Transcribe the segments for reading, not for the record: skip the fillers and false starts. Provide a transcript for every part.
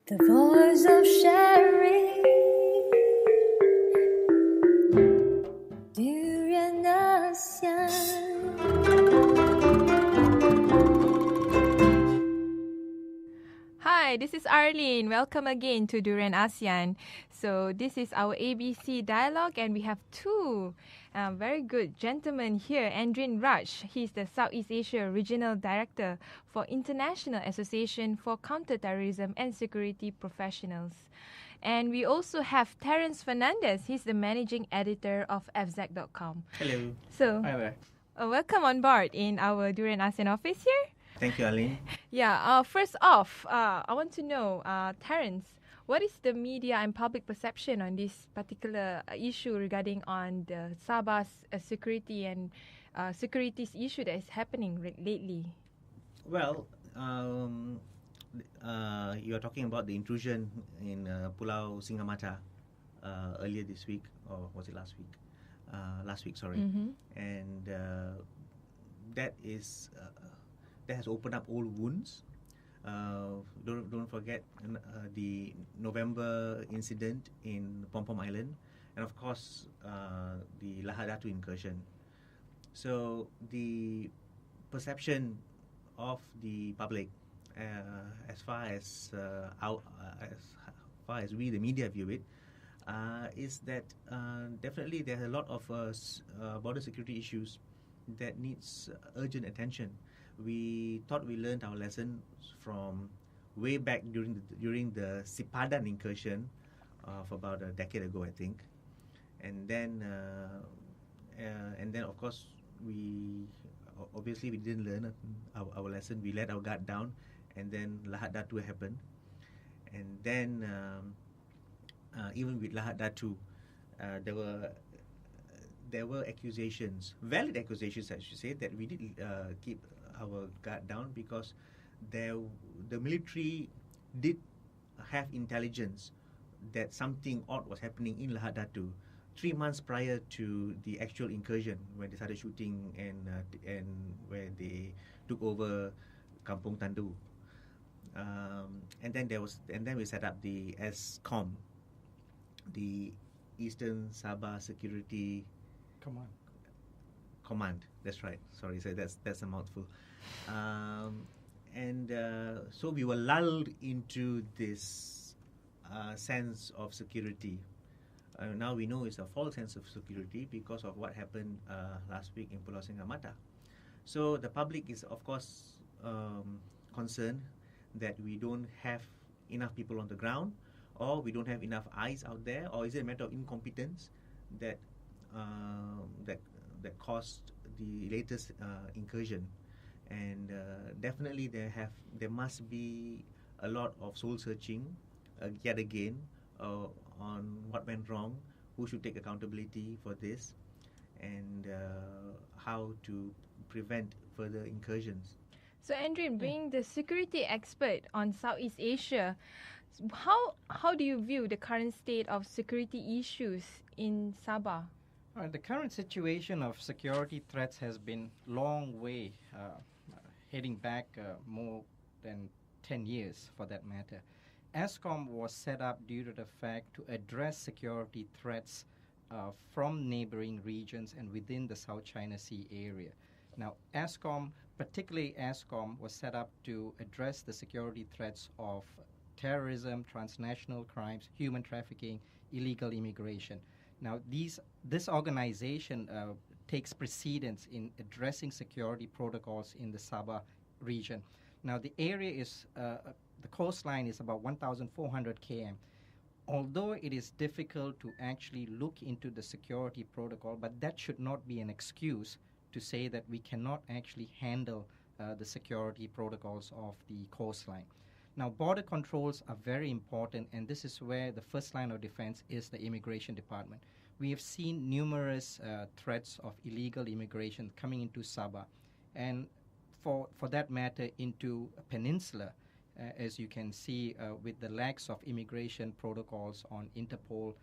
The voice of sharing, Durian ASEAN. Hi, this is Arlene. Welcome again to Durian ASEAN. So this is our ABC dialogue, and we have two very good gentlemen here. Andrin Raj, he's the Southeast Asia Regional Director for International Association for Counterterrorism and Security Professionals. And we also have Terence Fernandez. He's the Managing Editor of FZAC.com. Hello. So, Hi there. welcome on board in our Durian ASEAN office here. Thank you, Arlene. Yeah, first off, I want to know, Terence, what is the media and public perception on this particular issue regarding on the Sabah's security and securities issue that is happening lately? Well, you are talking about the intrusion in Pulau Singamata earlier this week, or was it last week? Last week, sorry. Mm-hmm. And that is that has opened up old wounds. Don't forget the November incident in Pom Island, and of course the Lahad Datu incursion. So the perception of the public, as far as we the media view it, is that definitely there are a lot of border security issues that needs urgent attention. We thought we learned our lesson from way back during the Sipadan incursion of about a decade ago, I think, and then of course we didn't learn our lesson. We let our guard down, and then Lahad Datu happened, and then even with Lahad Datu, there were accusations, valid accusations, I should say, that we did keep our guard down because the military did have intelligence that something odd was happening in Lahad Datu 3 months prior to the actual incursion, when they started shooting and where they took over Kampung Tandu, and then we set up the ASCOM, the Eastern Sabah Security Command. That's right. Sorry, so that's a mouthful. So we were lulled into this sense of security. Now we know it's a false sense of security because of what happened last week in Pulau Singamata. So the public is, of course, concerned that we don't have enough people on the ground, or we don't have enough eyes out there, or is it a matter of incompetence that caused the latest incursion? And definitely there must be a lot of soul searching yet again on what went wrong, who should take accountability for this, and how to prevent further incursions. So, Andrin, being the security expert on Southeast Asia, how do you view the current state of security issues in Sabah? The current situation of security threats has been long way, heading back more than 10 years for that matter. ASCOM was set up due to the fact to address security threats from neighboring regions and within the South China Sea area. Now, ASCOM, particularly ASCOM, was set up to address the security threats of terrorism, transnational crimes, human trafficking, illegal immigration. Now, this organization takes precedence in addressing security protocols in the Sabah region. Now, the area is, the coastline is about 1,400 km. Although it is difficult to actually look into the security protocol, but that should not be an excuse to say that we cannot actually handle the security protocols of the coastline. Now, border controls are very important, and this is where the first line of defense is the immigration department. We have seen numerous threats of illegal immigration coming into Sabah, and for that matter, into a peninsula, as you can see with the lacks of immigration protocols on Interpol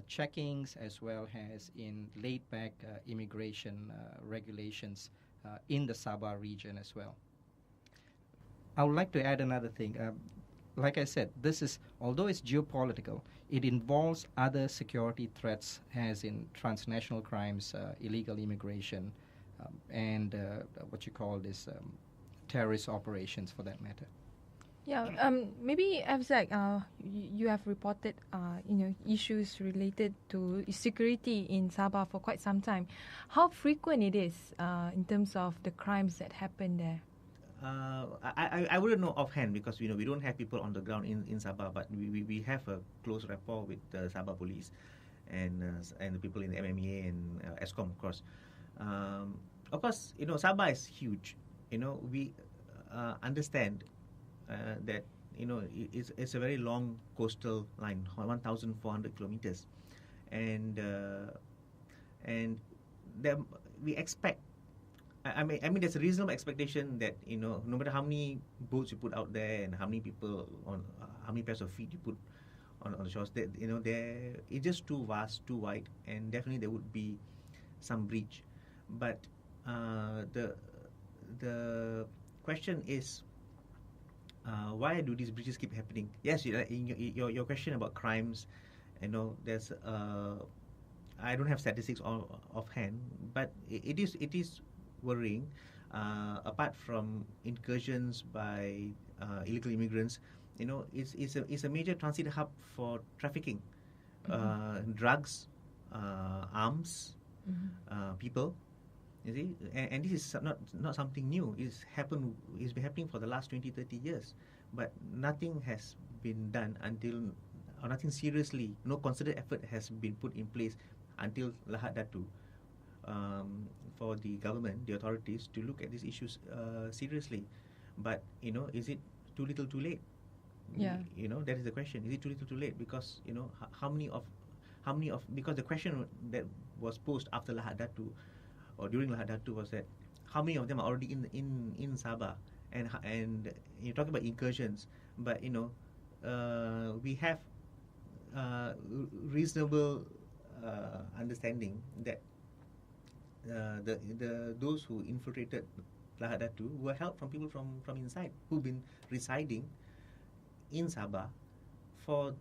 checkings, as well as in laid-back immigration regulations in the Sabah region as well. I would like to add another thing. like I said, this is, although it's geopolitical, it involves other security threats, as in transnational crimes, illegal immigration, and what you call this terrorist operations, for that matter. Yeah, maybe Afzak, you have reported, issues related to security in Sabah for quite some time. How frequent it is in terms of the crimes that happen there? I wouldn't know offhand because we don't have people on the ground in Sabah, but we have a close rapport with the Sabah police and the people in the MMEA and ESCOM, of course. Sabah is huge. We understand that it's a very long coastal line, 1,400 kilometers, and there we expect. I mean, there's a reasonable expectation that no matter how many boats you put out there and how many people on how many pairs of feet you put on the shores, that it's just too vast, too wide, and definitely there would be some breach. But the question is, why do these breaches keep happening? Yes, your question about crimes, there's I don't have statistics offhand, but it is worrying. Apart from incursions by illegal immigrants, it's a major transit hub for trafficking, drugs, arms, people. You see, and this is not something new. It's been happening for the last 20-30 years, but nothing has been done or nothing seriously, no concerted effort has been put in place until Lahad Datu. For the government, the authorities, to look at these issues seriously. But is it too little, too late? Yeah. That is the question. Is it too little, too late? Because how many of because the question that was posed after Lahad Datu or during Lahad Datu was that how many of them are already in Sabah, and you talk about incursions, but we have reasonable understanding that those who infiltrated Lahad Datu were helped from people from inside who've been residing in Sabah for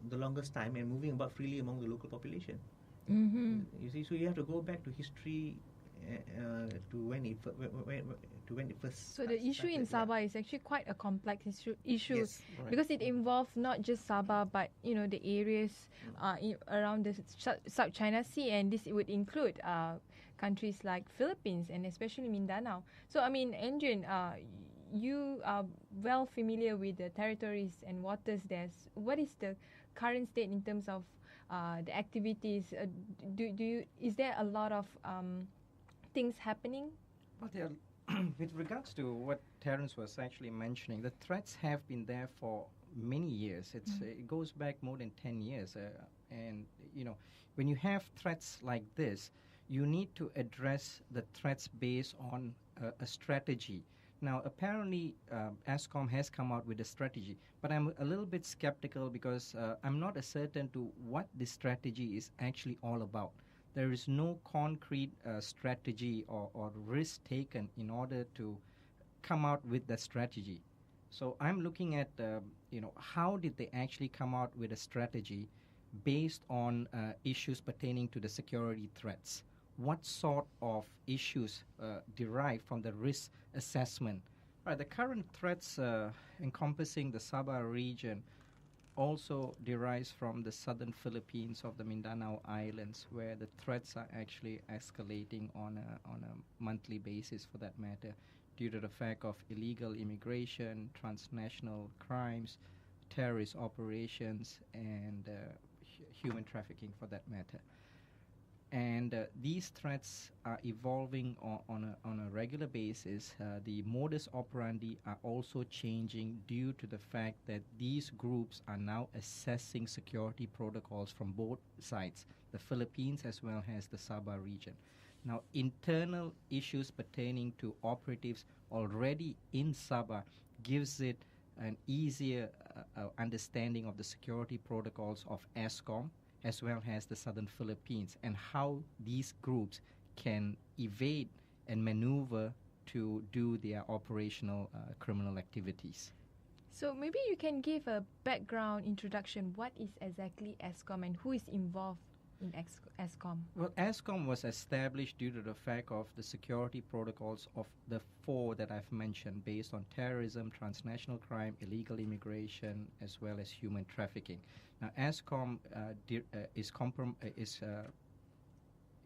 the longest time and moving about freely among the local population. Mm-hmm. You see, so you have to go back to history to when it first. So the issue in Sabah is actually quite a complex issue Yes, right. because it involves not just Sabah but the areas around the South China Sea, and this would include countries like Philippines and especially Mindanao. So I mean, Adrian, you are well familiar with the territories and waters there. What is the current state in terms of the activities? Is there a lot of things happening? Well, with regards to what Terence was actually mentioning, the threats have been there for many years. It goes back more than 10 years. And, when you have threats like this, you need to address the threats based on a strategy. Now, apparently, ASCOM has come out with a strategy, but I'm a little bit skeptical because I'm not certain to what this strategy is actually all about. There is no concrete strategy or risk taken in order to come out with the strategy. So I'm looking at, how did they actually come out with a strategy based on issues pertaining to the security threats? What sort of issues derive from the risk assessment? Right, the current threats encompassing the Sabah region also derives from the southern Philippines of the Mindanao Islands, where the threats are actually escalating on a monthly basis, for that matter, due to the fact of illegal immigration, transnational crimes, terrorist operations, and human trafficking, for that matter. And these threats are evolving on a regular basis. The modus operandi are also changing due to the fact that these groups are now assessing security protocols from both sides, the Philippines as well as the Sabah region. Now, internal issues pertaining to operatives already in Sabah gives it an easier understanding of the security protocols of ESCOM as well as the southern Philippines, and how these groups can evade and maneuver to do their operational criminal activities. So maybe you can give a background introduction. What is exactly ASEAN and who is involved in ASEAN? Well, ASCOM was established due to the fact of the security protocols of the four that I've mentioned, based on terrorism, transnational crime, illegal immigration, as well as human trafficking. Now, ASCOM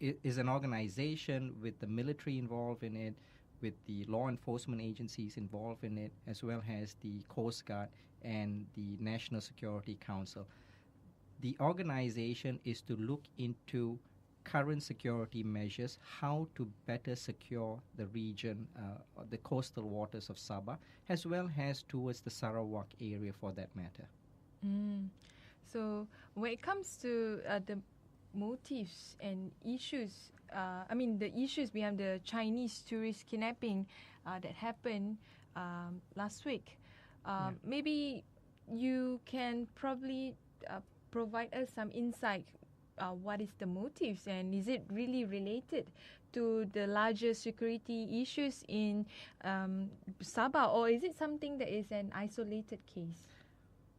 is an organization with the military involved in it, with the law enforcement agencies involved in it, as well as the Coast Guard and the National Security Council. The organization is to look into current security measures, how to better secure the region, the coastal waters of Sabah, as well as towards the Sarawak area for that matter. So when it comes to the motives and issues, the issues behind the Chinese tourist kidnapping that happened last week, maybe you can probably provide us some insight. What is the motives, and is it really related to the larger security issues in Sabah, or is it something that is an isolated case?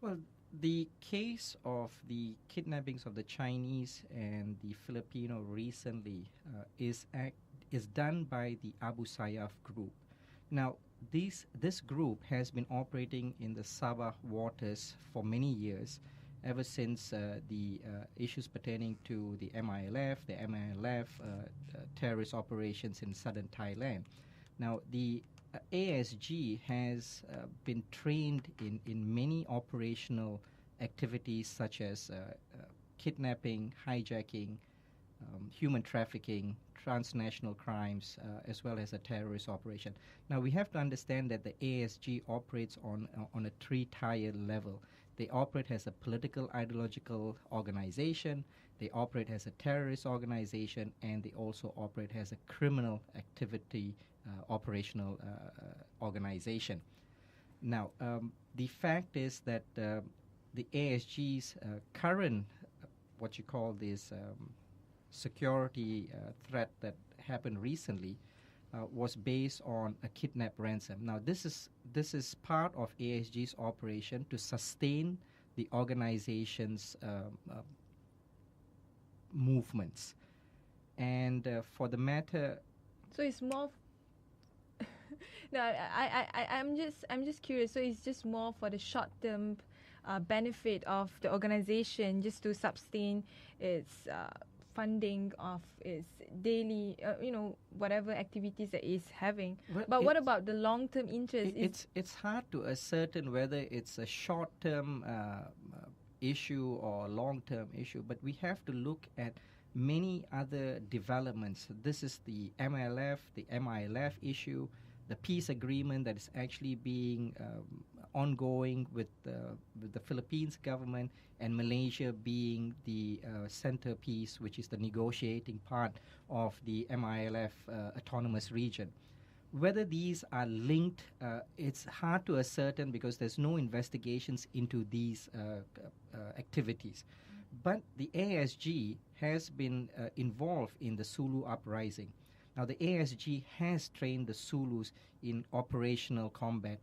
Well, the case of the kidnappings of the Chinese and the Filipino recently is done by the Abu Sayyaf group. Now, this group has been operating in the Sabah waters for many years, ever since the issues pertaining to the MILF terrorist operations in southern Thailand. Now, the ASG has been trained in many operational activities such as kidnapping, hijacking, human trafficking, transnational crimes, as well as a terrorist operation. Now, we have to understand that the ASG operates on a three-tier level. They operate as a political ideological organization, they operate as a terrorist organization, and they also operate as a criminal activity operational organization. Now, the fact is that the ASG's current, what you call this security threat that happened recently, was based on a kidnap ransom. Now, this is part of ASG's operation to sustain the organization's movements, and for the matter. So it's more. No, I'm just curious. So it's just more for the short-term benefit of the organization, just to sustain its funding of its daily, whatever activities that it's having. Well, but what about the long-term interest? It's hard to ascertain whether it's a short-term issue or a long-term issue, but we have to look at many other developments. This is the MILF issue, the peace agreement that is actually being ongoing with the Philippines government, and Malaysia being the centerpiece, which is the negotiating part of the MILF autonomous region. Whether these are linked, it's hard to ascertain because there's no investigations into these activities. But the ASG has been involved in the Sulu uprising. Now, the ASG has trained the Zulus in operational combat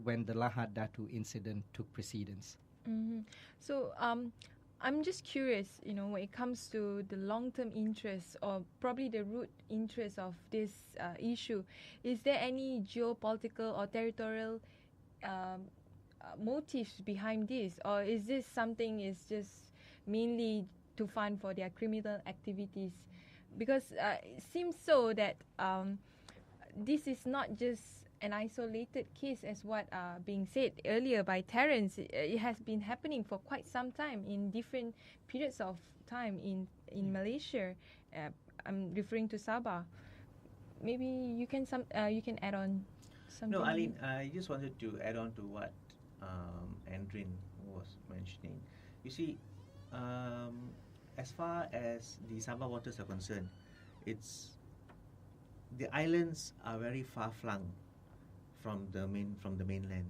when the Lahad Datu incident took precedence. Mm-hmm. So I'm just curious, when it comes to the long-term interest, or probably the root interest of this issue, is there any geopolitical or territorial motives behind this, or is this something is just mainly to fund for their criminal activities? Because it seems so that this is not just an isolated case, as what being said earlier by Terence. It has been happening for quite some time in different periods of time in Malaysia. I'm referring to Sabah. Maybe you can add on something. No, Arlene, I just wanted to add on to what Andrin was mentioning. You see, as far as the Sabah waters are concerned, the islands are very far flung from the mainland,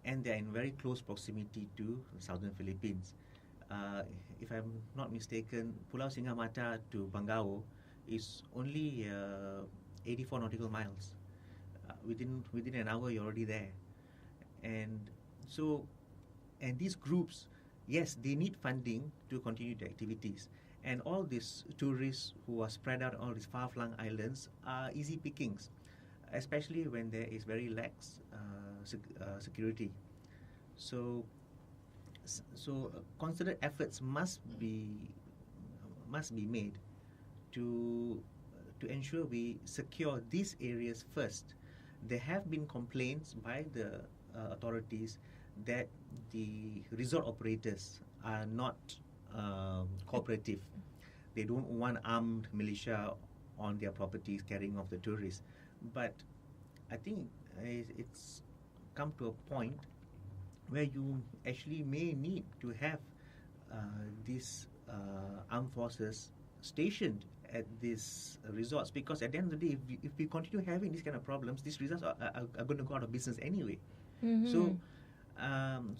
and they are in very close proximity to the southern Philippines. If I'm not mistaken, Pulau Singamata to Bangao is only 84 nautical miles. Within an hour, you're already there. And So, and these groups, yes, they need funding to continue the activities. And all these tourists who are spread out on all these far-flung islands are easy pickings, especially when there is very lax security. So, concerted efforts must be made to ensure we secure these areas first. There have been complaints by the authorities that the resort operators are not cooperative. They don't want armed militia on their properties carrying off the tourists. But I think it's come to a point where you actually may need to have these armed forces stationed at these resorts, because at the end of the day, if we continue having these kind of problems, these resorts are going to go out of business anyway. Mm-hmm.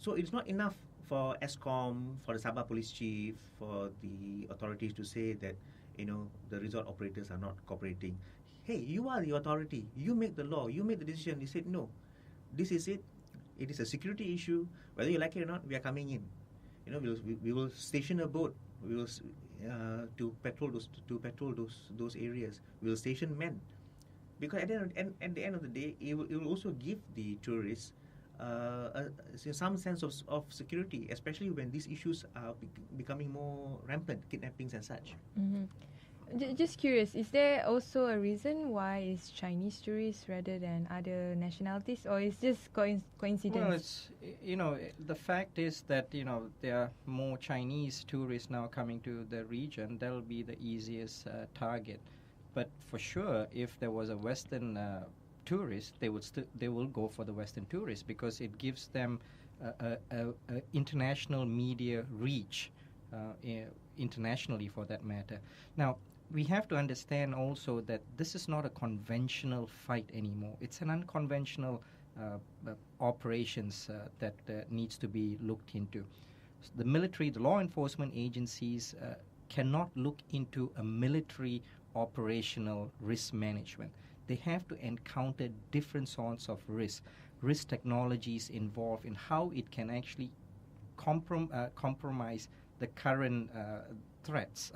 So it's not enough for ESCOM, for the Sabah police chief, for the authorities to say that, the resort operators are not cooperating. Hey, you are the authority. You make the law. You make the decision. They said, no, this is it. It is a security issue. Whether you like it or not, we are coming in. We will station a boat. We will to patrol those areas. We will station men, because at the end of the day, it will also give the tourists some sense of security, especially when these issues are becoming more rampant, kidnappings and such. Mm-hmm. Just curious, is there also a reason why it's Chinese tourists rather than other nationalities, or is just coincidence? Well, it's, the fact is that, there are more Chinese tourists now coming to the region. That'll be the easiest target. But for sure, if there was a Western tourist, they will go for the Western tourists, because it gives them a international media reach, internationally for that matter. Now, we have to understand also that this is not a conventional fight anymore. It's an unconventional operations that needs to be looked into. So the military, the law enforcement agencies cannot look into a military operational risk management. They have to encounter different sorts of risk technologies involved in how it can actually compromise the current threats.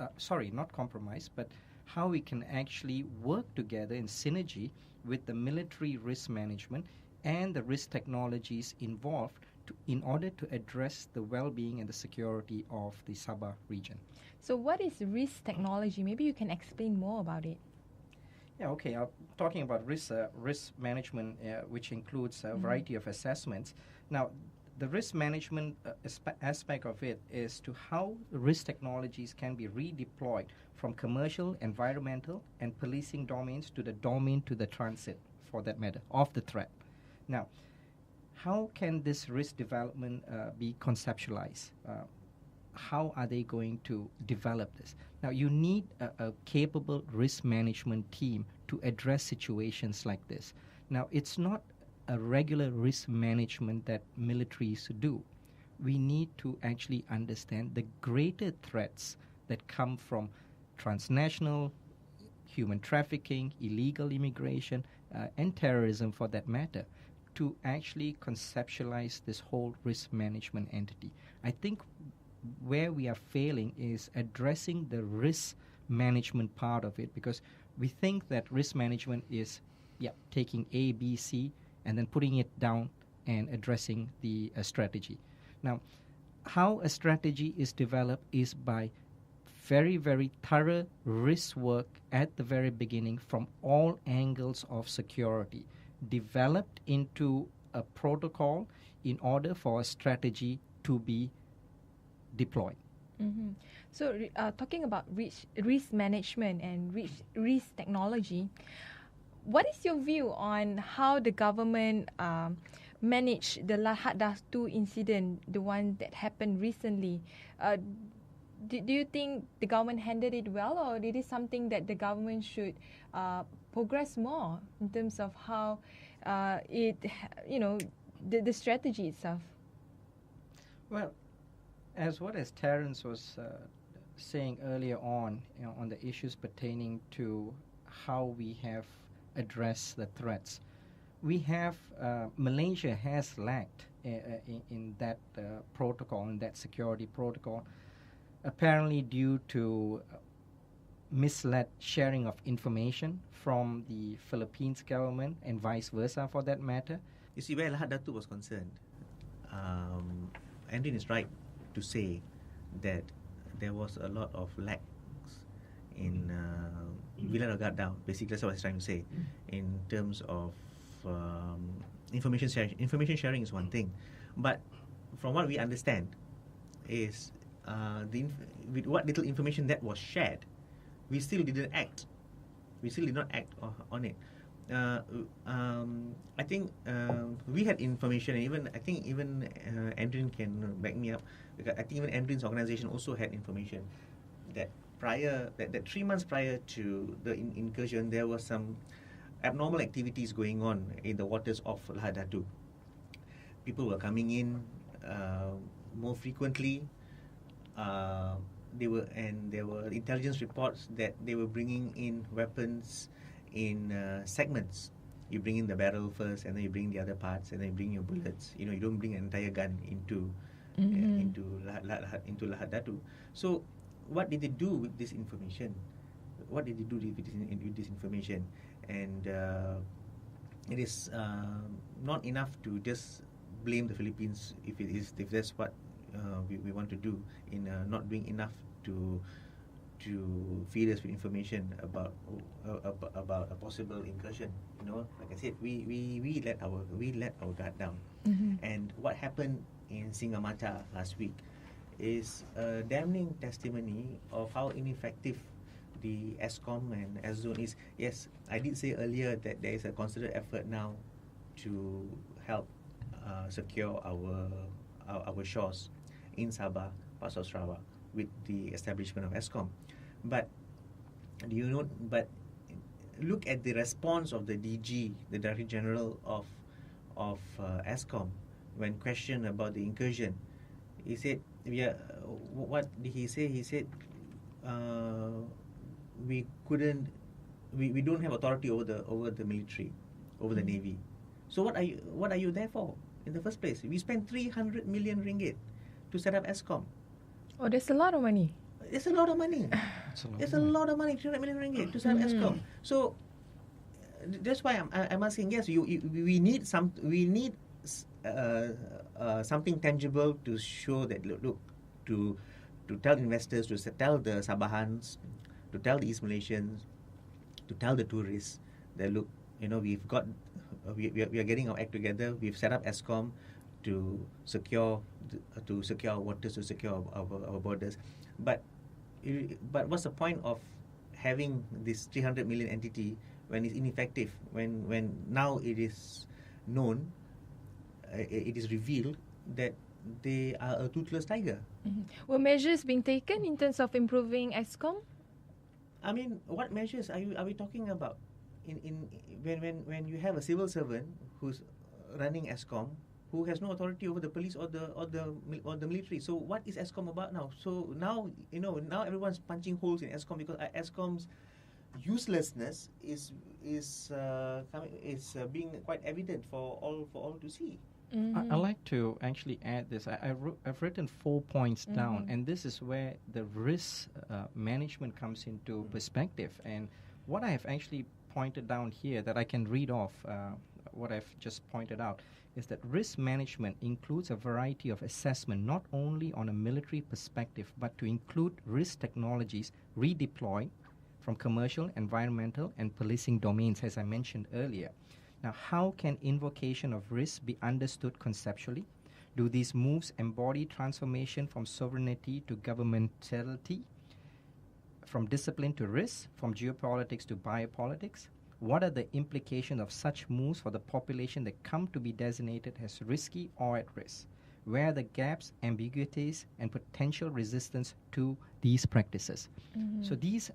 Not compromise, but how we can actually work together in synergy with the military risk management and the risk technologies involved in order to address the well-being and the security of the Sabah region. So what is risk technology? Maybe you can explain more about it. Yeah, okay. Talking about risk management, which includes a variety of assessments. Now, the risk management aspect of it is to how risk technologies can be redeployed from commercial, environmental, and policing domains to the domain to the transit, for that matter, of the threat. Now, how can this risk development be conceptualized? How are they going to develop this? Now, you need a capable risk management team to address situations like this. Now, it's not a regular risk management that militaries do. We need to actually understand the greater threats that come from transnational human trafficking, illegal immigration, and terrorism for that matter, to actually conceptualize this whole risk management entity. I think where we are failing is addressing the risk management part of it, because we think that risk management is taking A, B, C, and then putting it down and addressing the strategy. Now, how a strategy is developed is by very, very thorough risk work at the very beginning from all angles of security, developed into a protocol in order for a strategy to be deployed. Mm-hmm. So, talking about risk management and risk technology, what is your view on how the government managed the Lahad Datu incident, the one that happened recently? Do you think the government handled it well, or it is something that the government should progress more in terms of how the strategy itself? Well, as Terence was saying earlier on the issues pertaining to how we have addressed the threats, we have Malaysia has lacked in that protocol, in that security protocol, apparently due to misled sharing of information from the Philippines government and vice versa for that matter. You see, where Lahad Datu was concerned, Andrin is right to say that there was a lot of lacks in we let our guard down. Basically, that's what I was trying to say. In terms of information sharing. Information sharing is one thing, but from what we understand is with what little information that was shared, we still didn't act. We still did not act on it. I think we had information, and I think even Andrin can back me up. Because I think even Andrin's organization also had information that 3 months prior to the incursion, there was some abnormal activities going on in the waters of Lahad Datu. People were coming in more frequently. There were intelligence reports that they were bringing in weapons in segments. You bring in the barrel first, and then you bring the other parts, and then you bring your bullets. You don't bring an entire gun into Lahad Datu. So, what did they do with this information? And it is not enough to just blame the Philippines if that's what we want to do in not doing enough to feed us with information about a possible incursion. Like I said, we let our guard down. And what happened in Singamata last week is a damning testimony of how ineffective the ESCOM and SZone is. Yes, I did say earlier that there is a concerted effort now to help secure our shores in Sabah, parts of Sarawak, with the establishment of ESCOM. But look at the response of the DG, the Director General of ESCOM, when questioned about the incursion. He said, what did he say? He said, we don't have authority over the military, over the Navy. So what are you there for in the first place? We spent 300 million ringgit to set up ESCOM. Oh, that's a lot of money. It's a lot of money. It's a lot of money, 300 million ringgit to set up ESCOM. So that's why I'm asking. Yes, we need something tangible to show that look to tell investors, to tell the Sabahans, to tell the East Malaysians, to tell the tourists that look, we are getting our act together. We've set up ESCOM to secure our waters, to secure our borders. But what's the point of having this 300 million entity when it's ineffective? When now it is known, it is revealed that they are a toothless tiger. Were measures being taken in terms of improving ESCOM? I mean, what measures are we talking about? When you have a civil servant who's running ESCOM, who has no authority over the police or the military. So what is ESCOM about now? So now now everyone's punching holes in ESCOM because ESCOM's uselessness is being quite evident for all to see. I'd like to actually add this. I've written 4 points down, and this is where the risk management comes into perspective. And what I have actually pointed down here that I can read off what I've just pointed out is that risk management includes a variety of assessment, not only on a military perspective, but to include risk technologies redeployed from commercial, environmental, and policing domains, as I mentioned earlier. Now, how can invocation of risk be understood conceptually? Do these moves embody transformation from sovereignty to governmentality, from discipline to risk, from geopolitics to biopolitics? What are the implications of such moves for the population that come to be designated as risky or at risk? Where are the gaps, ambiguities, and potential resistance to these practices? So these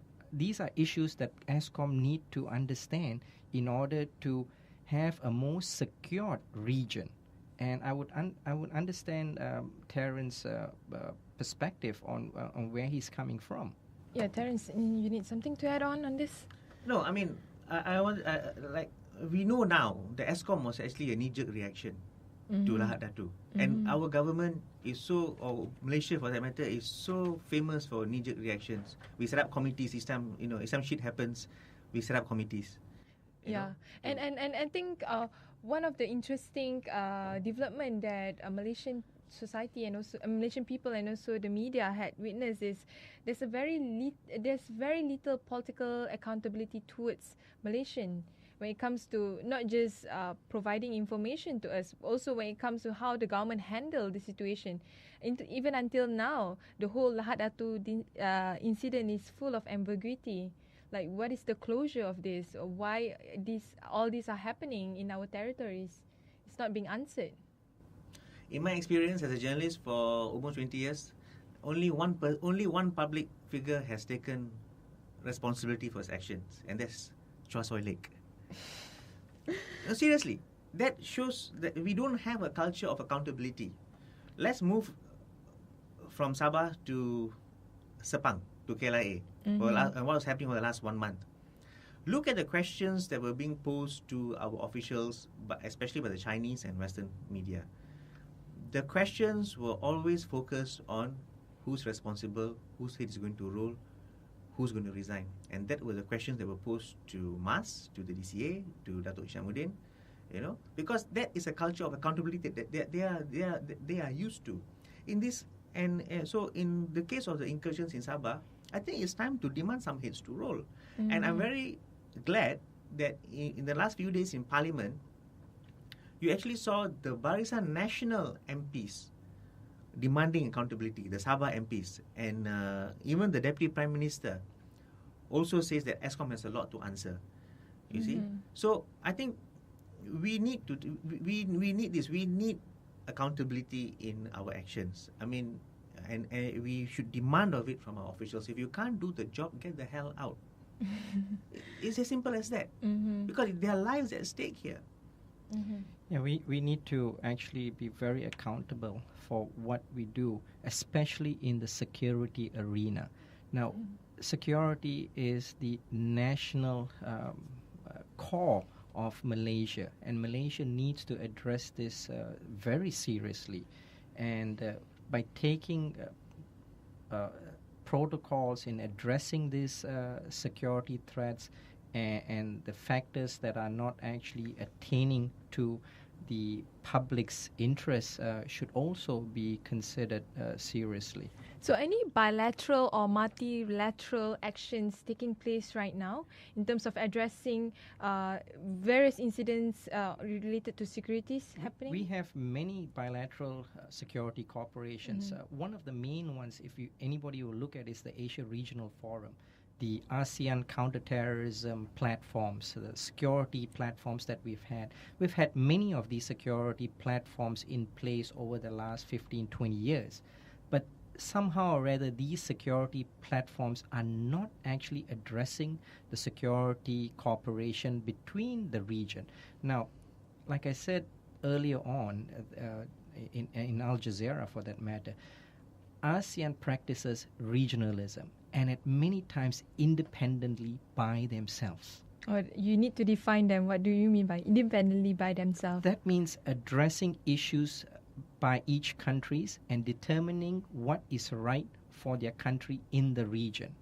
are issues that ESCOM need to understand in order to have a more secured region. And I would understand Terence' perspective on where he's coming from. Yeah, Terence, you need something to add on this? No, I mean, I want we know now the ESCOM was actually a knee-jerk reaction. to Lahad Datu. And our government is so, or Malaysia for that matter, is so famous for knee-jerk reactions. We set up committees each time, if some shit happens, we set up committees. And I think one of the interesting development that Malaysian society and also Malaysian people and also the media had witnessed is there's very little political accountability towards Malaysian when it comes to not just providing information to us, also when it comes to how the government handled the situation. Even until now, the whole Lahad Datu incident is full of ambiguity. Like, what is the closure of this? Or why all these are happening in our territories? It's not being answered. In my experience as a journalist for almost 20 years, only one public figure has taken responsibility for his actions, and that's Chua Soy Lake. No, seriously, that shows that we don't have a culture of accountability. Let's move from Sabah to Sepang, to KLIA. What was happening for the last 1 month. Look at the questions that were being posed to our officials, but especially by the Chinese and Western media. The questions were always focused on who's responsible, whose head is going to roll, who's going to resign. And that were the questions that were posed to MAS, to the DCA, to Datuk Ishamuddin, because that is a culture of accountability that they are used to. So in the case of the incursions in Sabah, I think it's time to demand some heads to roll. And I'm very glad that in the last few days in Parliament, you actually saw the Barisan National MPs demanding accountability, the Sabah MPs. And even the Deputy Prime Minister also says that ESCOM has a lot to answer. You see? So I think we need this. We need accountability in our actions. I mean, and we should demand of it from our officials. If you can't do the job, get the hell out. It's as simple as that. Because there are lives at stake here. Yeah, we need to actually be very accountable for what we do, especially in the security arena. Now, security is the national core of Malaysia, and Malaysia needs to address this very seriously. And by taking protocols in addressing these security threats and the factors that are not actually attaining to the public's interests should also be considered seriously. So any bilateral or multilateral actions taking place right now in terms of addressing various incidents related to securities happening? We have many bilateral security corporations. One of the main ones, if anybody will look at, is the Asia Regional Forum. The ASEAN counterterrorism platforms, the security platforms that we've had. We've had many of these security platforms in place over the last 15, 20 years. But somehow or rather, these security platforms are not actually addressing the security cooperation between the region. Now, like I said earlier on, in Al Jazeera for that matter, ASEAN practices regionalism, and at many times independently by themselves. Or you need to define them. What do you mean by independently by themselves? That means addressing issues by each countries and determining what is right for their country in the region.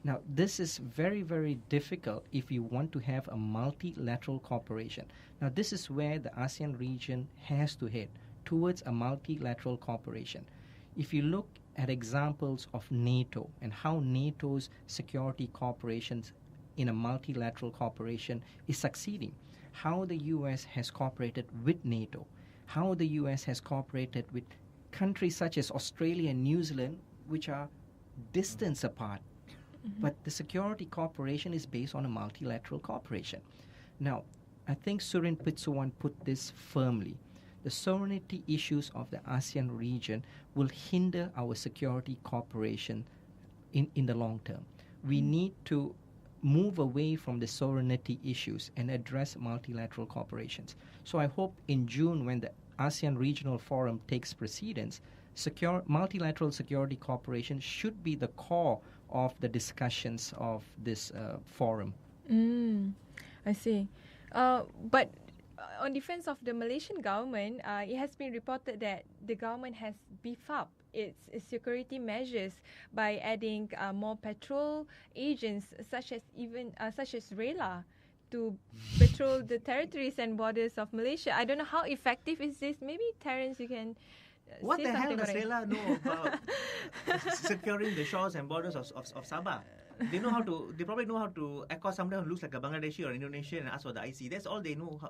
Now, this is very, very difficult if you want to have a multilateral cooperation. Now, this is where the ASEAN region has to head, towards a multilateral cooperation. If you look at examples of NATO and how NATO's security cooperations in a multilateral cooperation is succeeding, how the U.S. has cooperated with NATO, how the U.S. has cooperated with countries such as Australia and New Zealand, which are distance apart. But the security cooperation is based on a multilateral cooperation. Now, I think Surin Pitsuwan put this firmly. The sovereignty issues of the ASEAN region will hinder our security cooperation in the long term. We need to move away from the sovereignty issues and address multilateral cooperations. So I hope in June, when the ASEAN Regional Forum takes precedence, multilateral security cooperation should be the core of the discussions of this forum. I see. But on defense of the Malaysian government, it has been reported that the government has beefed up its security measures by adding more patrol agents, such as RELA, to patrol the territories and borders of Malaysia. I don't know how effective is this. Maybe Terence, you can What say the hell something does about it. RELA know about securing the shores and borders of Sabah? They know how to. They probably know how to accost somebody who looks like a Bangladeshi or Indonesian and ask for the IC. That's all they know.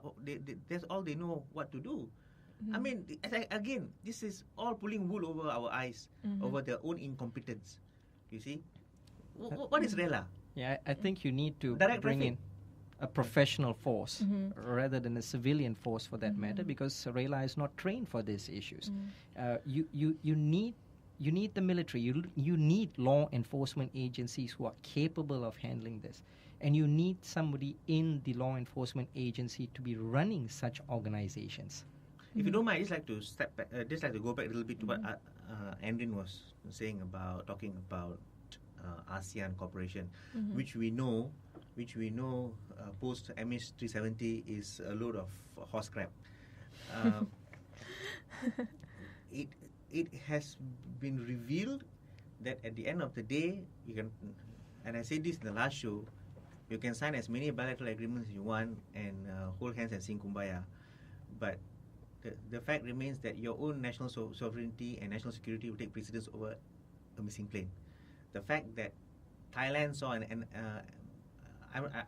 That's all they know what to do. I mean, again, this is all pulling wool over our eyes, over their own incompetence. You see, what is RELA? Yeah, I think you need to Direct bring traffic. in a professional force rather than a civilian force for that matter, because RELA is not trained for these issues. You need the military. You need law enforcement agencies who are capable of handling this, and you need somebody in the law enforcement agency to be running such organizations. If you don't mind, I'd just like to step back. Just like to go back a little bit to what Andrin was saying about talking about ASEAN cooperation, which we know post MH370 is a load of horse crap. It has been revealed that at the end of the day, you can, and I said this in the last show, you can sign as many bilateral agreements as you want and hold hands and sing kumbaya, but the fact remains that your own national sovereignty and national security will take precedence over a missing plane. The fact that Thailand saw,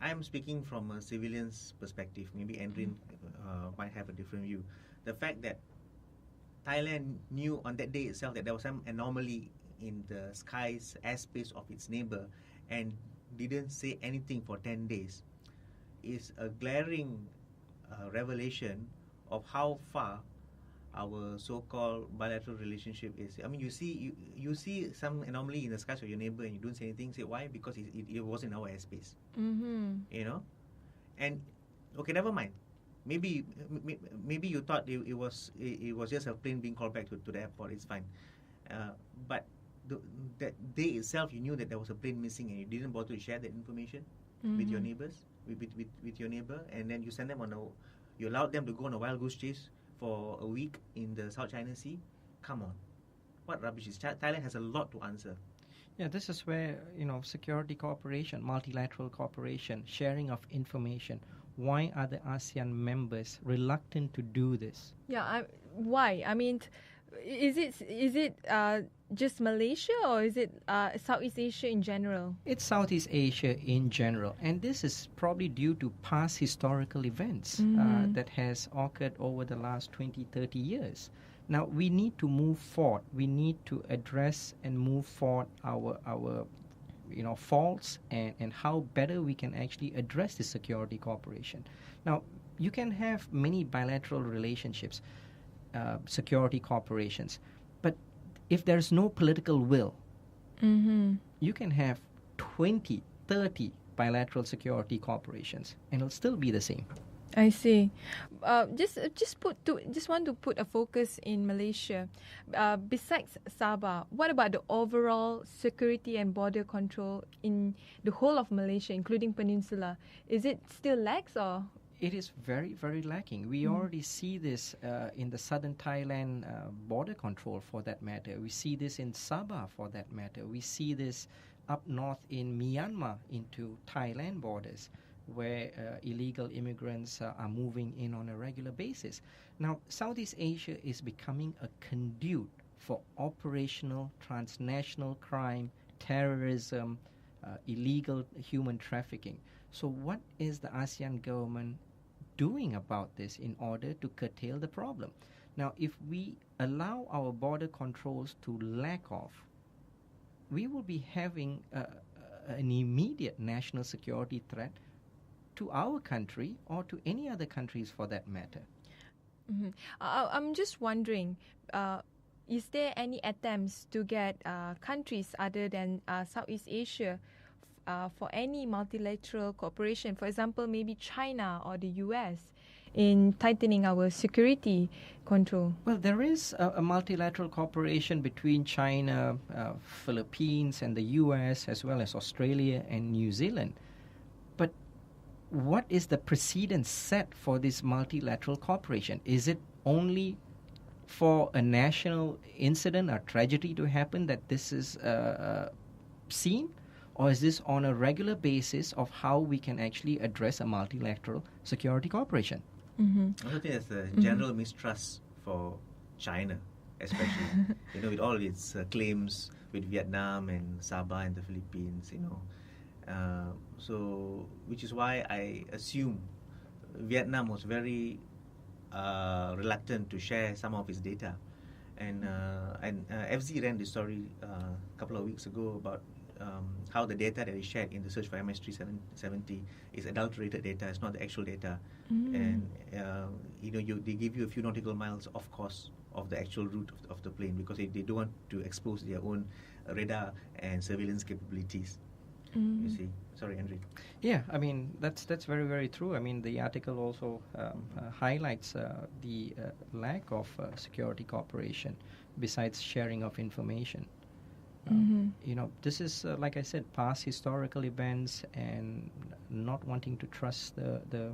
I'm speaking from a civilian's perspective, maybe Andrin might have a different view. The fact that Thailand knew on that day itself that there was some anomaly in the skies, airspace of its neighbor, and didn't say anything for 10 days is a glaring revelation of how far our so-called bilateral relationship is. I mean, you see some anomaly in the skies of your neighbor and you don't say anything. Say why? Because it wasn't our airspace. You know, and okay, never mind. Maybe you thought it was just a plane being called back to the airport. It's fine, but that day itself, you knew that there was a plane missing, and you didn't bother to share that information with your neighbors, with your neighbor, and then you send them you allowed them to go on a wild goose chase for a week in the South China Sea. Come on, what rubbish is Thailand has a lot to answer. Yeah, this is where, security cooperation, multilateral cooperation, sharing of information. Why are the ASEAN members reluctant to do this? Yeah, why? I mean, is it just Malaysia, or is it Southeast Asia in general? It's Southeast Asia in general, and this is probably due to past historical events that has occurred over the last 20, 30 years. Now, we need to move forward. We need to address and move forward our faults and how better we can actually address the security cooperation. Now, you can have many bilateral relationships, security cooperations, but if there's no political will, you can have 20, 30 bilateral security cooperations and it'll still be the same. I see. Just want to put a focus in Malaysia. Besides Sabah, what about the overall security and border control in the whole of Malaysia, including Peninsula? Is it still lax, or? It is very, very lacking. We already see this in the southern Thailand border control, for that matter. We see this in Sabah, for that matter. We see this up north in Myanmar into Thailand borders, where illegal immigrants are moving in on a regular basis. Now, Southeast Asia is becoming a conduit for operational transnational crime, terrorism, illegal human trafficking. So what is the ASEAN government doing about this in order to curtail the problem? Now, if we allow our border controls to lack off, we will be having an immediate national security threat to our country or to any other countries for that matter. I'm just wondering, is there any attempts to get countries other than Southeast Asia for any multilateral cooperation? For example, maybe China or the US in tightening our security control? Well, there is a multilateral cooperation between China, Philippines, and the US, as well as Australia and New Zealand. But what is the precedent set for this multilateral cooperation? Is it only for a national incident or tragedy to happen that this is seen? Or is this on a regular basis of how we can actually address a multilateral security cooperation? Mm-hmm. I also think there's a general mistrust for China, especially, with all its claims with Vietnam and Sabah and the Philippines, so which is why I assume Vietnam was very reluctant to share some of its data, and FZ ran the story a couple of weeks ago about how the data that is shared in the search for MS-370 is adulterated data. It's not the actual data, and they give you a few nautical miles off course of the actual route of the plane because they don't want to expose their own radar and surveillance capabilities. You see. Sorry, Andrew. Yeah, I mean, that's very, very true. I mean, the article also highlights the lack of security cooperation besides sharing of information. This is, like I said, past historical events and not wanting to trust the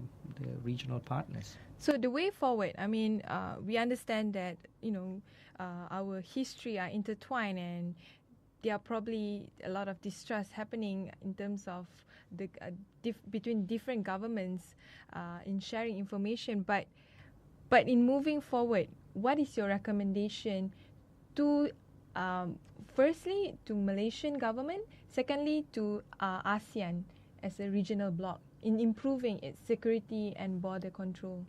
regional partners. So the way forward, I mean, we understand that, our history are intertwined, and there are probably a lot of distrust happening in terms of the between different governments in sharing information. But in moving forward, what is your recommendation to, firstly, to Malaysian government, secondly, to ASEAN as a regional bloc in improving its security and border control?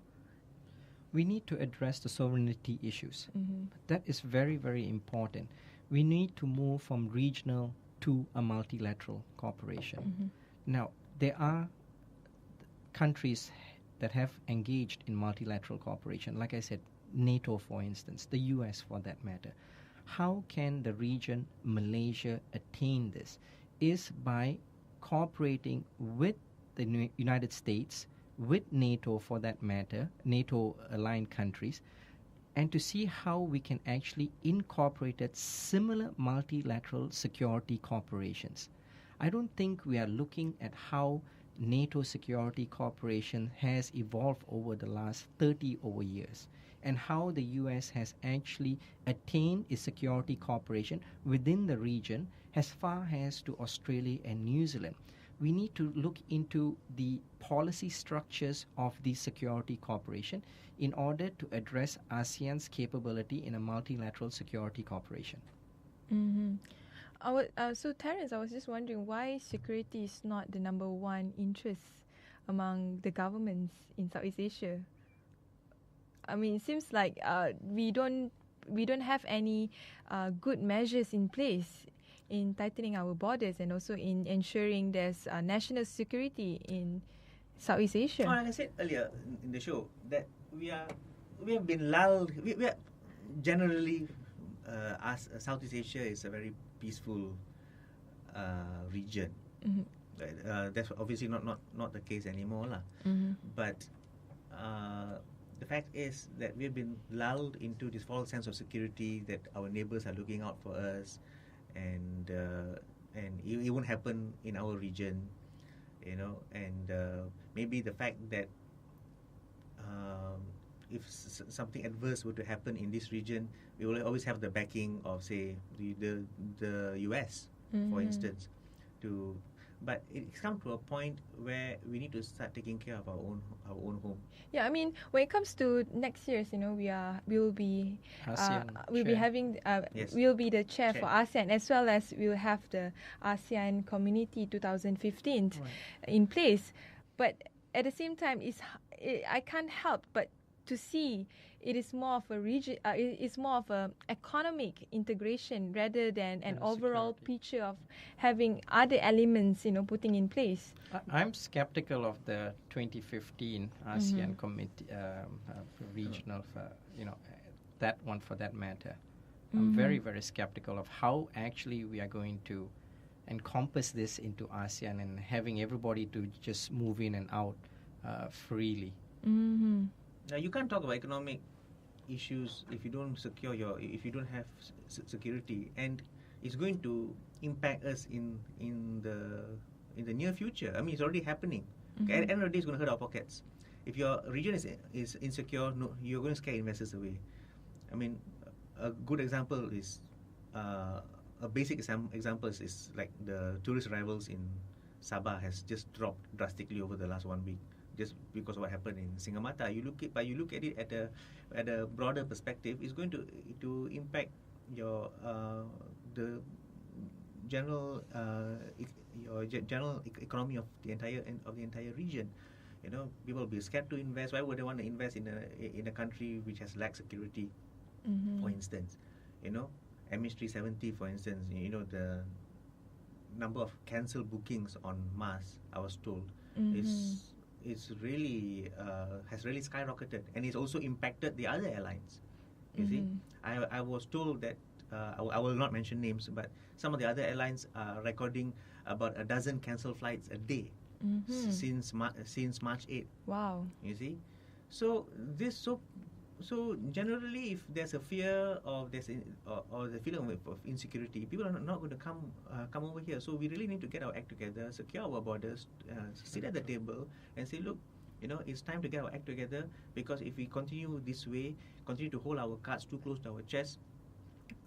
We need to address the sovereignty issues. Mm-hmm. That is very, very important. We need to move from regional to a multilateral cooperation. Mm-hmm. Now, there are countries that have engaged in multilateral cooperation. Like I said, NATO, for instance, the US, for that matter. How can the region, Malaysia, attain this? Is by cooperating with the United States, with NATO, for that matter, NATO-aligned countries, and to see how we can actually incorporate similar multilateral security cooperations. I don't think we are looking at how NATO security cooperation has evolved over the last 30 over years and how the US has actually attained its security cooperation within the region as far as to Australia and New Zealand. We need to look into the policy structures of the security cooperation in order to address ASEAN's capability in a multilateral security cooperation. Mm-hmm. So Terence, I was just wondering why security is not the number one interest among the governments in Southeast Asia. I mean, it seems like we don't have any good measures in place in tightening our borders and also in ensuring there's national security in Southeast Asia. Like I said earlier in the show, that we have been lulled. We are generally, Southeast Asia is a very peaceful region. Mm-hmm. That's obviously not the case anymore, lah. Mm-hmm. But the fact is that we've been lulled into this false sense of security that our neighbors are looking out for us, and it won't happen in our region, and maybe the fact that if something adverse were to happen in this region, we will always have the backing of, say, the US, for instance, but it's come to a point where we need to start taking care of our own home. Yeah, I mean, when it comes to next year's, we'll be ASEAN we'll be chair. having Yes. we'll be the chair Chair. for ASEAN, as well as we'll have the ASEAN Community 2015 in place. But at the same time, I can't help but to see it is more of a region. It's more of a economic integration rather than an And overall security. picture of having other elements, putting in place. I'm skeptical of the 2015 ASEAN committee, regional, that one for that matter. I'm very, very skeptical of how actually we are going to encompass this into ASEAN and having everybody to just move in and out freely. Mm-hmm. Now, you can't talk about economic issues if you don't if you don't have security, and it's going to impact us in the near future. I mean, it's already happening. Okay, at the end of the day, it's going to hurt our pockets. If your region is insecure, no, you're going to scare investors away. I mean, a good example is a basic example is like the tourist arrivals in Sabah has just dropped drastically over the last 1 week, just because of what happened in Singamata. You look at it at a broader perspective, it's going to impact your the general general economy of the entire region. You know, people will be scared to invest. Why would they want to invest in a country which has lack security? For instance, you know, MH370, for instance, you know, the number of cancelled bookings on Mars, I was told, is really has really skyrocketed, and it's also impacted the other airlines. You see, I was told that I will not mention names, but some of the other airlines are recording about a dozen cancelled flights a day since March 8th. Wow. You see, so generally, if there's a fear of or the feeling of insecurity, people are not going to come over here. So we really need to get our act together, secure our borders, sit at the table, and say, look, you know, it's time to get our act together, because if we continue this way, continue to hold our cards too close to our chest,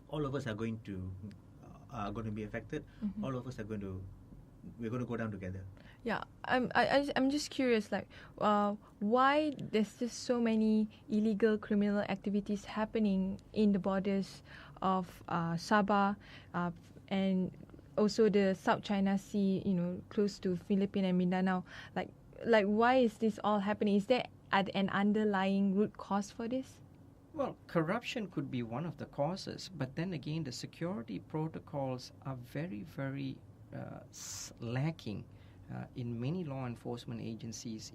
all of us are going to be affected. All of us we're going to go down together. Yeah, I'm just curious, like, why there's just so many illegal criminal activities happening in the borders of Sabah, and also the South China Sea, you know, close to Philippines and Mindanao. Like, why is this all happening? Is there an underlying root cause for this? Well, corruption could be one of the causes, but then again, the security protocols are very, very lacking in many law enforcement agencies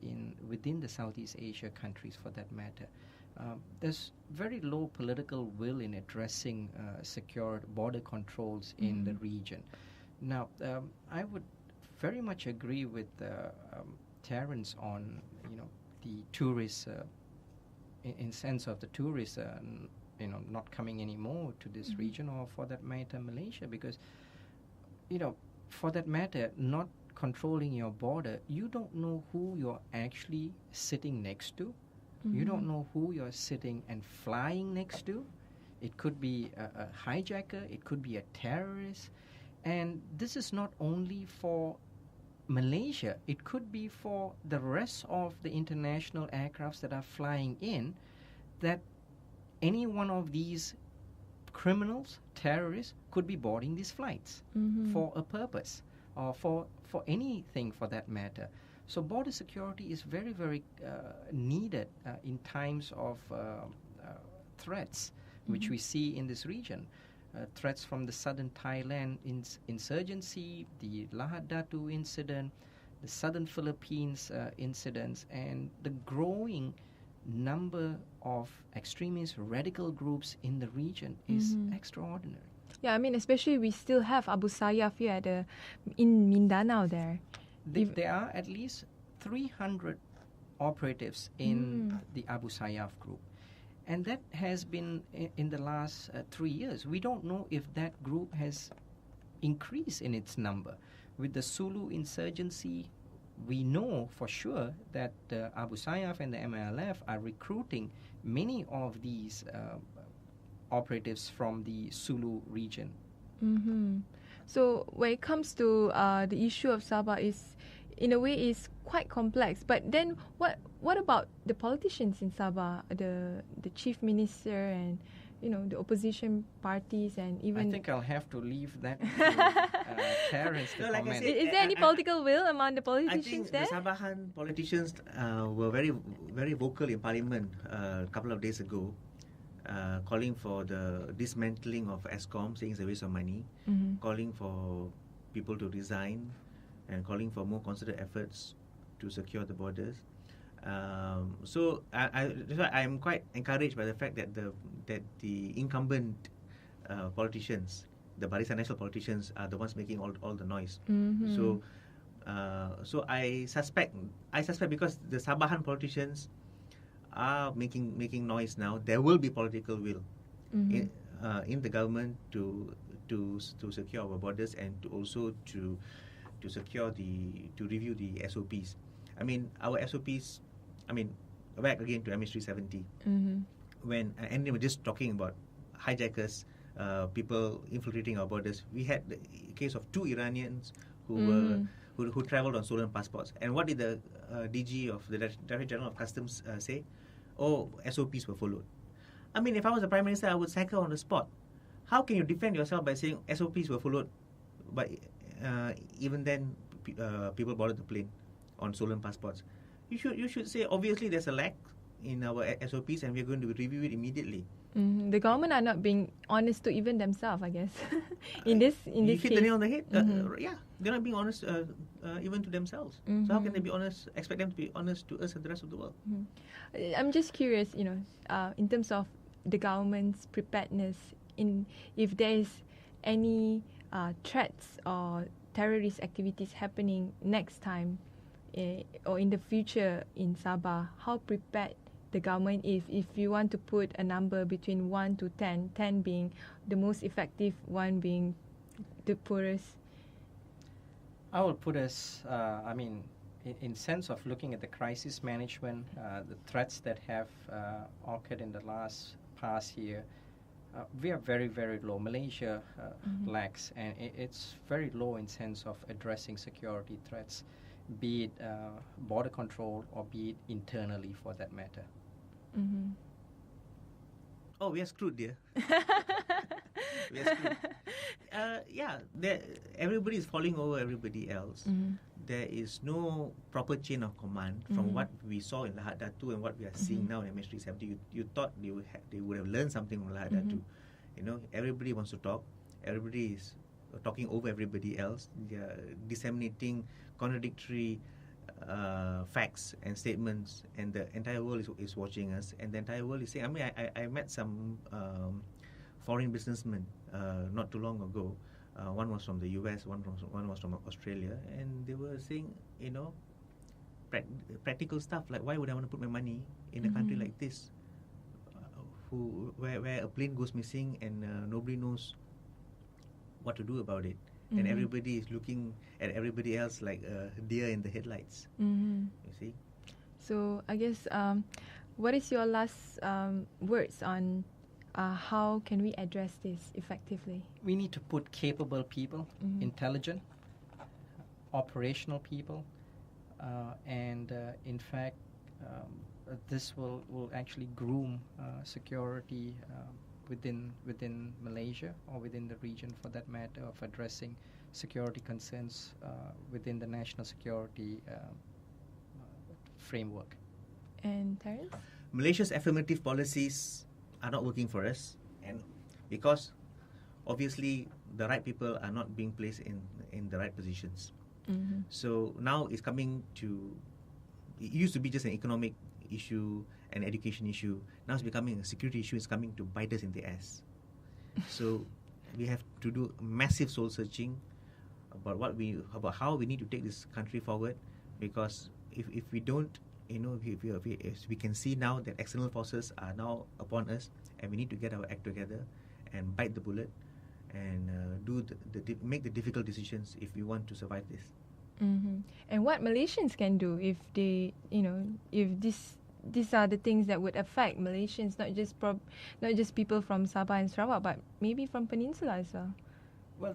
within the Southeast Asia countries, for that matter. There's very low political will in addressing secure border controls in the region. Now, I would very much agree with Terence on, you know, the tourists, in sense of the tourists, you know, not coming anymore to this region, or for that matter, Malaysia, because, you know, for that matter, not controlling your border, you don't know who you're actually sitting next to. You don't know who you're sitting and flying next to. It could be a hijacker, it could be a terrorist. And this is not only for Malaysia, it could be for the rest of the international aircrafts that are flying in, that any one of these criminals, terrorists, could be boarding these flights for a purpose, or for anything for that matter. So border security is very, very needed in times of threats, which we see in this region. Threats from the southern Thailand insurgency, the Lahad Datu incident, the southern Philippines incidents, and the growing number of extremist radical groups in the region is extraordinary. Yeah, I mean, especially we still have Abu Sayyaf here in Mindanao there. There are at least 300 operatives in the Abu Sayyaf group. And that has been in the last 3 years. We don't know if that group has increased in its number. With the Sulu insurgency, we know for sure that Abu Sayyaf and the MLF are recruiting many of these operatives from the Sulu region. So when it comes to the issue of Sabah, in a way is quite complex. But then what about the politicians in Sabah, the chief minister, and the opposition parties, and even... I think I'll have to leave that to Terence to like I comment. said, Is there any political will among the I politicians think there? the Sabahan politicians were very, very vocal in Parliament a couple of days ago, calling for the dismantling of ASCOM, saying it's a waste of money, calling for people to resign, and calling for more concerted efforts to secure the borders. So that's why I'm quite encouraged by the fact that the incumbent politicians, the Barisan Nasional politicians, are the ones making all the noise. So I suspect because the Sabahan politicians are making noise now, there will be political will in the government to secure our borders, and to also to secure to review the SOPs. I mean, our SOPs, I mean, back again to MH370, when, and they were just talking about hijackers, people infiltrating our borders. We had the case of 2 Iranians who traveled on stolen passports. And what did the DG of the Director General of Customs say? Oh, SOPs were followed. I mean, if I was the Prime Minister, I would sack her on the spot. How can you defend yourself by saying SOPs were followed, but even then people boarded the plane on stolen passports? You should say, obviously there's a lack in our SOPs and we're going to review it immediately. The government are not being honest to even themselves, I guess. in this you hit case. the nail on the head. Yeah, they're not being honest even to themselves. So how can they be honest? Expect them to be honest to us and the rest of the world? I'm just curious, in terms of the government's preparedness, if there is any threats or terrorist activities happening next time or in the future in Sabah, how prepared the government is? If you want to put a number between 1 to 10, 10 being the most effective, 1 being the poorest. I will put us, in sense of looking at the crisis management, the threats that have occurred in the past year, we are very, very low. Malaysia lacks, and it's very low in sense of addressing security threats, be it border control or be it internally for that matter. Oh, we are screwed, dear. We are screwed. Everybody is falling over everybody else. There is no proper chain of command from what we saw in Lahad Datu and what we are seeing now in MH370. You thought they would have learned something from Lahad Datu. Everybody wants to talk. Everybody is talking over everybody else. They are disseminating contradictory facts and statements, and the entire world is watching us, and the entire world is saying, I met some foreign businessmen not too long ago. One was from the US, one was from Australia, and they were saying, practical stuff like, why would I want to put my money in a country like this, where a plane goes missing and nobody knows what to do about it, and everybody is looking at everybody else like a deer in the headlights. You see. So I guess, what is your last words on how can we address this effectively? We need to put capable people, intelligent, operational people, and in fact, this will actually groom security within Malaysia or within the region, for that matter, of addressing security concerns within the national security framework. And Terence? Malaysia's affirmative policies are not working for us, and because obviously the right people are not being placed in the right positions. So now it's coming to, it used to be just an economic issue, an education issue. Now it's becoming a security issue. It's coming to bite us in the ass. So we have to do massive soul searching about how we need to take this country forward, because if we don't, if we can see now that external forces are now upon us, and we need to get our act together and bite the bullet and make the difficult decisions if we want to survive this. And what Malaysians can do if they, if these are the things that would affect Malaysians, not just people from Sabah and Sarawak, but maybe from Peninsula as well. Well,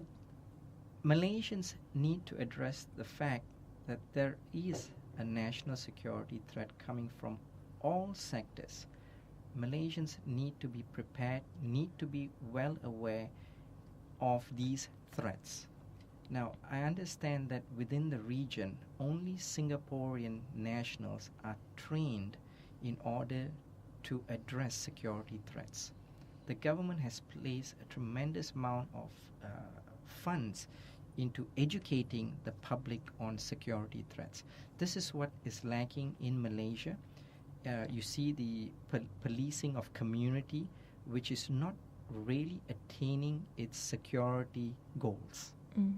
Malaysians need to address the fact that there is a national security threat coming from all sectors. Malaysians need to be prepared, need to be well aware of these threats. Now, I understand that within the region, only Singaporean nationals are trained in order to address security threats. The government has placed a tremendous amount of funds into educating the public on security threats. This is what is lacking in Malaysia. You see the policing of community, which is not really attaining its security goals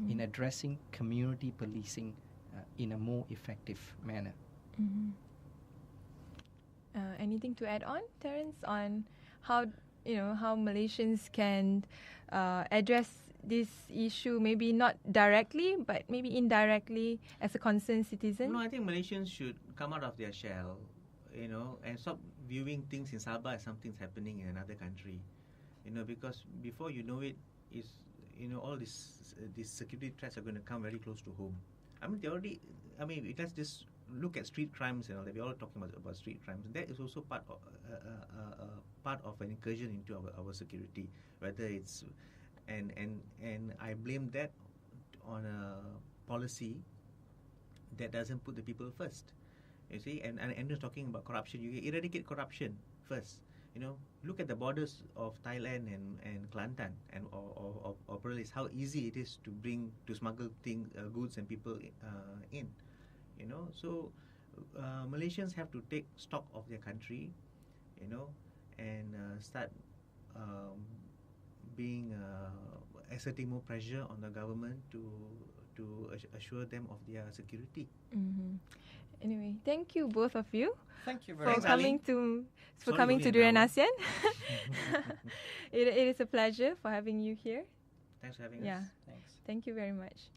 in addressing community policing in a more effective manner. Anything to add on, Terence, on how Malaysians can address this issue, maybe not directly, but maybe indirectly as a concerned citizen? No, I think Malaysians should come out of their shell, and stop viewing things in Sabah as something's happening in another country, because before you know it, all these security threats are going to come very close to home. Let's just look at street crimes and all that. We're all talking about street crimes. That is also part of an incursion into our security. Whether it's and I blame that on a policy that doesn't put the people first. You see, and just talking about corruption, you eradicate corruption first. Look at the borders of Thailand and Kelantan and or Perlis, how easy it is to smuggle goods and people in. So Malaysians have to take stock of their country, and start exerting more pressure on the government to assure them of their security. Mm-hmm. Anyway, thank you both of you. Thank you very for much. coming to Durian ASEAN. It is a pleasure for having you here. Thanks for having us. Yeah. Thanks. Thank you very much.